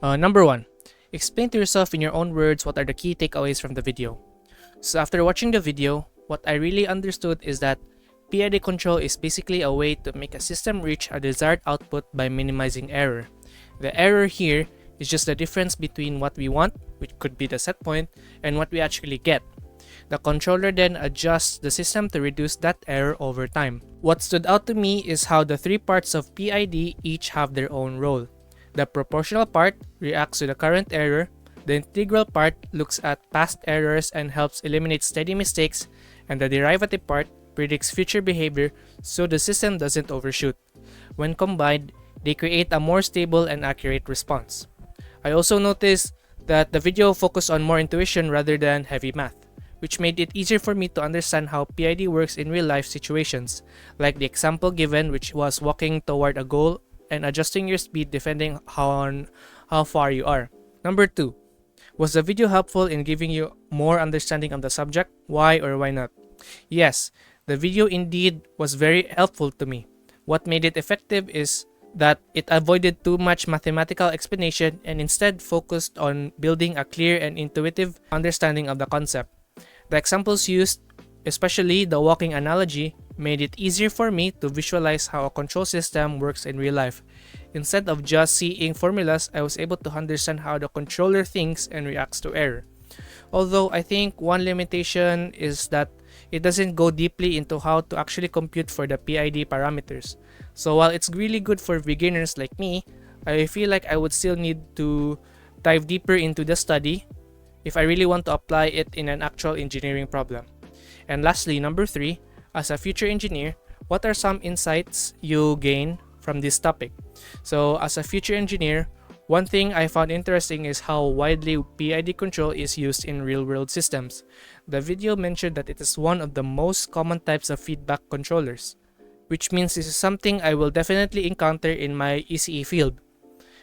Number 1. Explain to yourself in your own words what are the key takeaways from the video. So after watching the video, what I really understood is that PID control is basically a way to make a system reach a desired output by minimizing error. The error here is just the difference between what we want, which could be the set point, and what we actually get. The controller then adjusts the system to reduce that error over time. What stood out to me is how the three parts of PID each have their own role. The proportional part reacts to the current error, the integral part looks at past errors and helps eliminate steady mistakes, and the derivative part predicts future behavior so the system doesn't overshoot. When combined, they create a more stable and accurate response. I also noticed that the video focused on more intuition rather than heavy math, which made it easier for me to understand how PID works in real-life situations, like the example given, which was walking toward a goal and adjusting your speed depending on how far you are. Number 2. Was the video helpful in giving you more understanding of the subject? Why or why not? Yes, the video indeed was very helpful to me. What made it effective is that it avoided too much mathematical explanation and instead focused on building a clear and intuitive understanding of the concept. The examples used, especially the walking analogy, made it easier for me to visualize how a control system works in real life. Instead of just seeing formulas, I was able to understand how the controller thinks and reacts to error. Although I think one limitation is that it doesn't go deeply into how to actually compute for the PID parameters. So while it's really good for beginners like me, I feel like I would still need to dive deeper into the study if I really want to apply it in an actual engineering problem. And lastly, number 3, as a future engineer, what are some insights you gain from this topic? So as a future engineer, one thing I found interesting is how widely PID control is used in real-world systems. The video mentioned that it is one of the most common types of feedback controllers, which means this is something I will definitely encounter in my ECE field.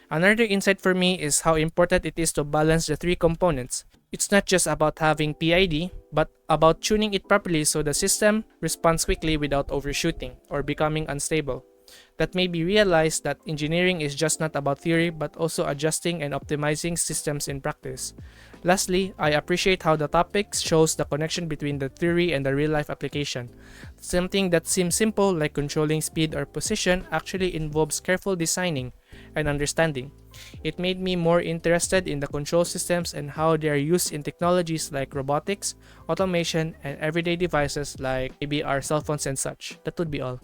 Another insight for me is how important it is to balance the three components. It's not just about having PID, but about tuning it properly so the system responds quickly without overshooting or becoming unstable. That made me realize that engineering is just not about theory but also adjusting and optimizing systems in practice. Lastly, I appreciate how the topic shows the connection between the theory and the real-life application. Something that seems simple like controlling speed or position actually involves careful designing and understanding. It made me more interested in the control systems and how they are used in technologies like robotics, automation, and everyday devices like maybe our cell phones and such. That would be all.